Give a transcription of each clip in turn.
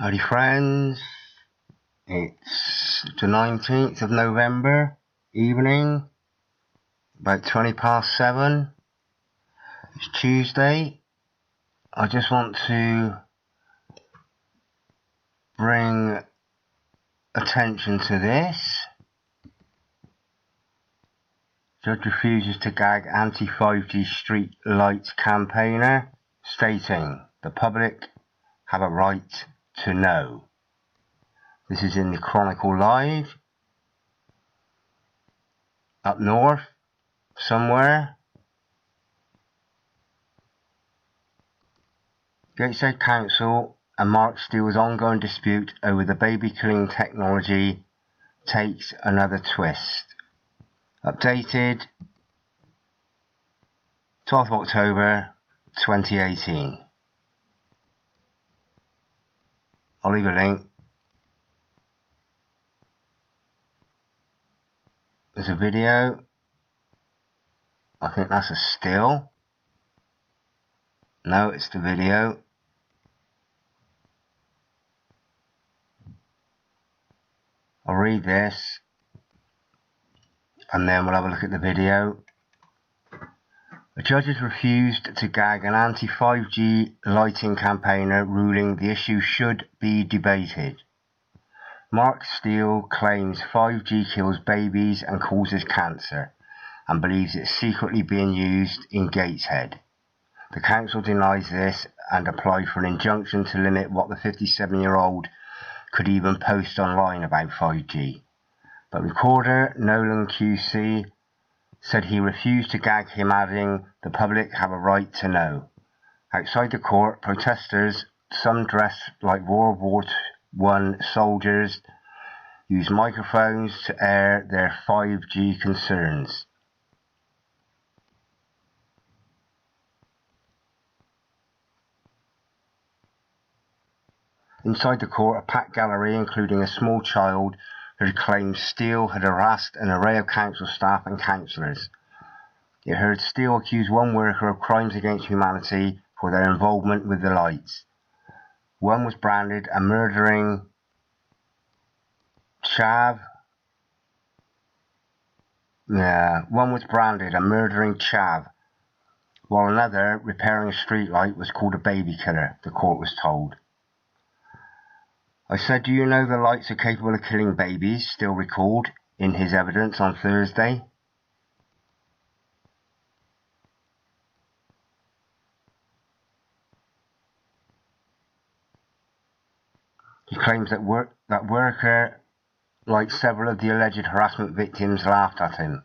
Howdy friends, it's the 19th of November evening, about 20 past 7, it's Tuesday. I just want to bring attention to this. Judge refuses to gag anti-5G street lights campaigner, stating the public have a right to know. This is in the Chronicle Live, up north, somewhere. Gateshead Council and Mark Steele's ongoing dispute over the baby-killing technology takes another twist. Updated 12th October 2018. I'll leave a link. There's a video. I think that's a still. No, it's the video. I'll read this and then we'll have a look at the video. The judges refused to gag an anti-5G lighting campaigner, ruling the issue should be debated. Mark Steele claims 5G kills babies and causes cancer and believes it's secretly being used in Gateshead. The council denies this and applied for an injunction to limit what the 57-year-old could even post online about 5G. But recorder Nolan QC said he refused to gag him, adding, the public have a right to know. Outside the court, protesters, some dressed like World War I soldiers, used microphones to air their 5G concerns. Inside the court, a packed gallery, including a small child, who claimed Steele had harassed an array of council staff and councillors. It heard Steele accuse one worker of crimes against humanity for their involvement with the lights. One was branded a murdering chav. While another, repairing a street light, was called a baby killer, the court was told. I said, do you know the lights are capable of killing babies? Steele recalled in his evidence on Thursday. He claims that worker, like several of the alleged harassment victims, laughed at him.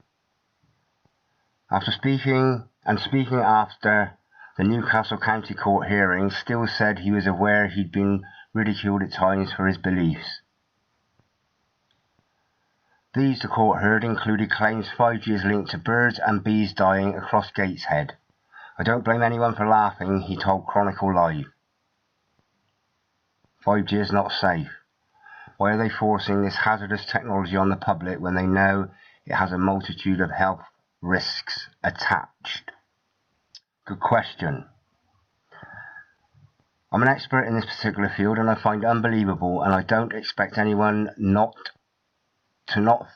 After speaking after the Newcastle County Court hearing, Steele said he was aware he'd been ridiculed at times for his beliefs. These, the court heard, included claims 5G is linked to birds and bees dying across Gateshead. I don't blame anyone for laughing, he told Chronicle Live. 5G is not safe. Why are they forcing this hazardous technology on the public when they know it has a multitude of health risks attached? Good question. I'm an expert in this particular field and I find it unbelievable, and I don't expect anyone not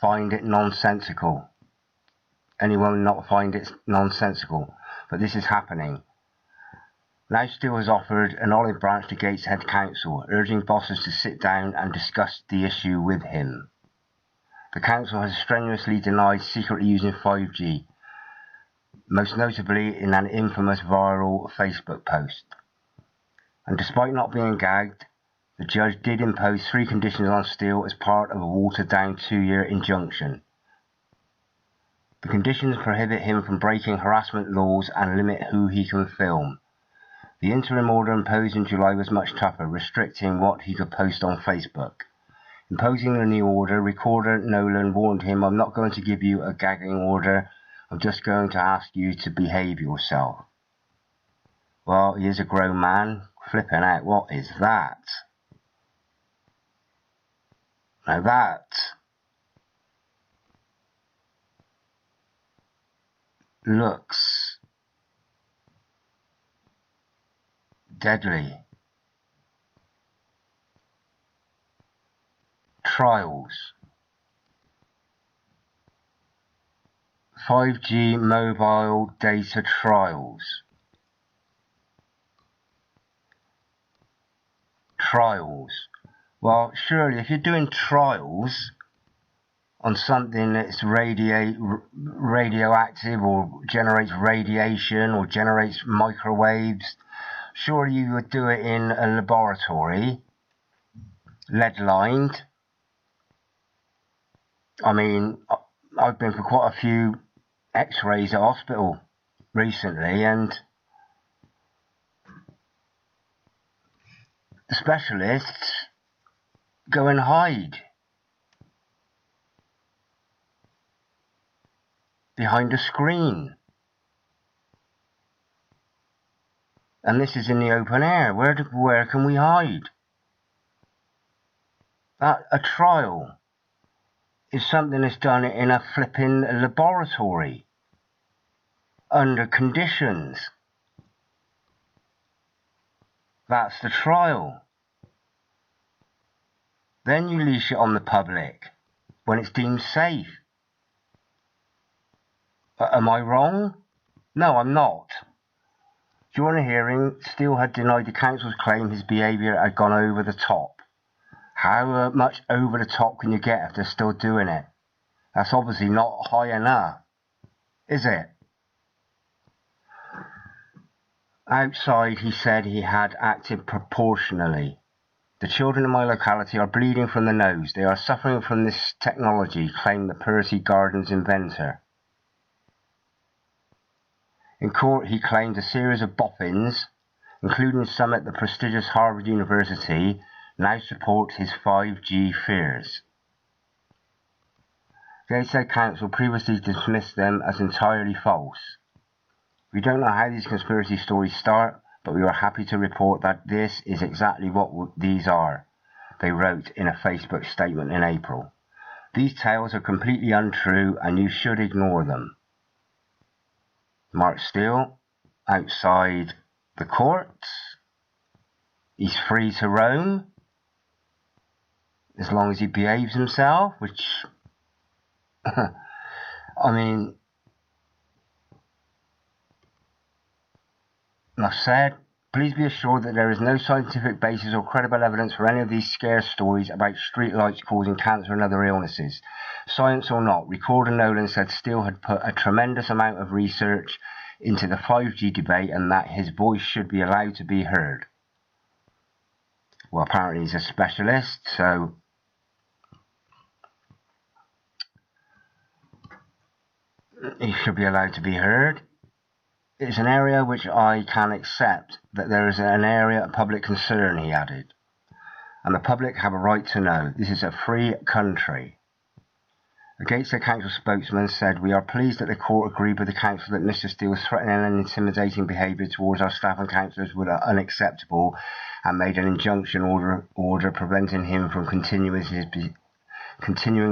find it nonsensical. But this is happening. Now Steele has offered an olive branch to Gateshead Council, urging bosses to sit down and discuss the issue with him. The council has strenuously denied secretly using 5G, most notably in an infamous viral Facebook post. And despite not being gagged, the judge did impose 3 conditions on Steele as part of a watered-down 2-year injunction. The conditions prohibit him from breaking harassment laws and limit who he can film. The interim order imposed in July was much tougher, restricting what he could post on Facebook. Imposing the new order, recorder Nolan warned him, I'm not going to give you a gagging order, I'm just going to ask you to behave yourself. Well, he is a grown man. Flipping out, what is that? Now that looks deadly. trials. 5G mobile data trials. Trials. Well, surely if you're doing trials on something that's radioactive or generates radiation or generates microwaves, surely you would do it in a laboratory, lead-lined. I mean, I've been for quite a few x-rays at hospital recently, and the specialists go and hide behind a screen. And this is in the open air. Where can we hide? A trial is something that's done in a flipping laboratory under conditions. That's the trial. Then you release it on the public when it's deemed safe. Am I wrong? No, I'm not. During a hearing, Steele had denied the council's claim his behaviour had gone over the top. How much over the top can you get if they're still doing it? That's obviously not high enough, is it? Outside, he said he had acted proportionally. The children in my locality are bleeding from the nose. They are suffering from this technology, claimed the Percy Gardens inventor. In court, he claimed a series of boffins, including some at the prestigious Harvard University, now support his 5G fears. Gateshead Council previously dismissed them as entirely false. We don't know how these conspiracy stories start, but we are happy to report that this is exactly what these are, they wrote in a Facebook statement in April. These tales are completely untrue and you should ignore them. Mark Steele, outside the courts. He's free to roam, as long as he behaves himself, which, I mean, enough said. Please be assured that there is no scientific basis or credible evidence for any of these scare stories about streetlights causing cancer and other illnesses. Science or not, Recorder Nolan said Steele had put a tremendous amount of research into the 5G debate and that his voice should be allowed to be heard. Well, apparently he's a specialist, so he should be allowed to be heard. It's an area which I can accept that there is an area of public concern, he added. And the public have a right to know. This is a free country. A Gateshead Council spokesman said, "We are pleased that the court agreed with the council that Mr. Steele's threatening and intimidating behaviour towards our staff and councillors were unacceptable and made an injunction order preventing him from continuing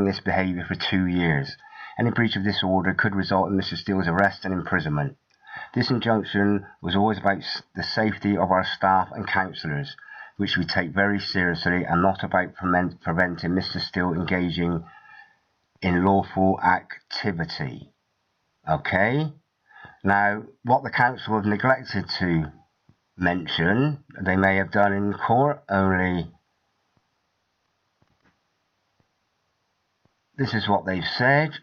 this behaviour for 2 years. Any breach of this order could result in Mr. Steele's arrest and imprisonment. This injunction was always about the safety of our staff and councillors, which we take very seriously, and not about preventing Mr. Steele engaging in lawful activity." Okay? Now, what the council have neglected to mention, they may have done in court, only this is what they've said.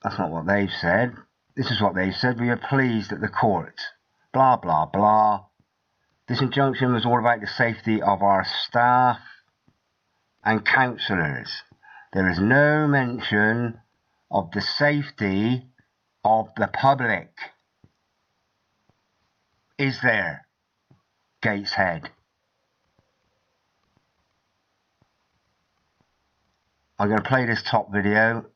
That's not what they've said. This is what they've said. "We are pleased that the court, blah, blah, blah. This injunction was all about the safety of our staff and councillors. There is no mention of the safety of the public. Is there, Gateshead?" I'm going to play this top video.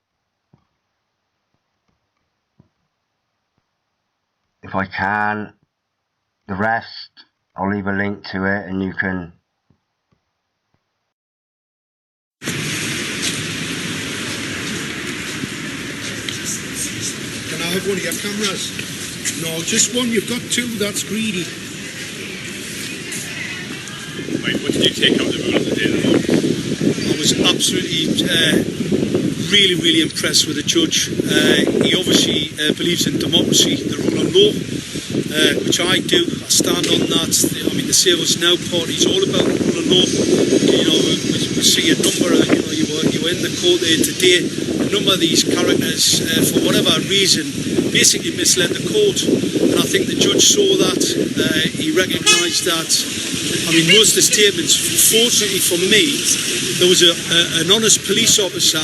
If I can. The rest, I'll leave a link to it and you can... Can I have one of your cameras? No, just one. You've got two. That's greedy. Right, what did you take out of the rule of the day? I was absolutely really impressed with the judge. He obviously believes in democracy, the rule of law, which I do. I stand on that. I mean, the Save Us Now party is all about the rule of law. You know, we see a number of, you were in the court there today, a number of these characters, for whatever reason, basically misled the court. And I think the judge saw that. He recognised that. I mean, most of the statements, fortunately for me, there was an honest police officer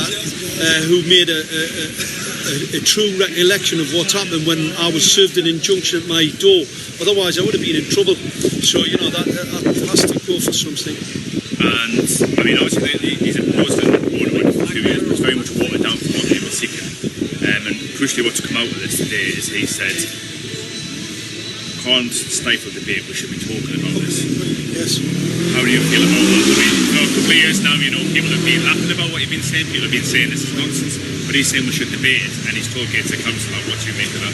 who made a true recollection of what happened when I was served an injunction at my door. Otherwise, I would have been in trouble. So, you know, that has to go for something. And, I mean, obviously, he's opposed to the order for 2 years, but it's very much watered down from what he was seeking. And crucially, what's come out of this today is he said, can't stifle debate, we should be talking about this. Yes. How do you feel about that? I mean, you know, a couple of years now, you know, people have been laughing about what you've been saying, people have been saying this is nonsense, but he's saying we should debate it, and he's told Gateshead Council. What do you make of that?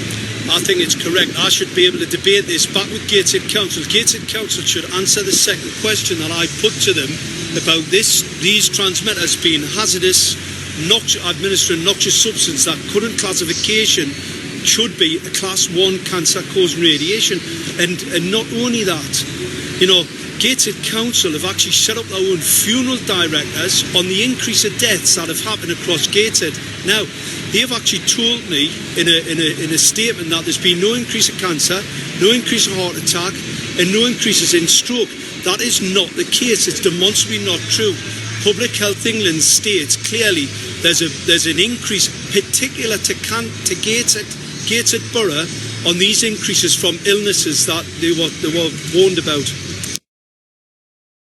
I think it's correct. I should be able to debate this back with Gateshead Council. Gateshead Council should answer the second question that I put to them about these transmitters being hazardous, administering noxious substance that current classification should be a class 1 cancer causing radiation. And not only that, you know, Gateshead Council have actually set up their own funeral directors on the increase of deaths that have happened across Gateshead. Now, they've actually told me in a statement that there's been no increase of cancer, no increase of heart attack, and no increases in stroke. That is not the case. It's demonstrably not true. Public Health England states clearly there's an increase, particular to Gateshead Borough, on these increases from illnesses that they were warned about.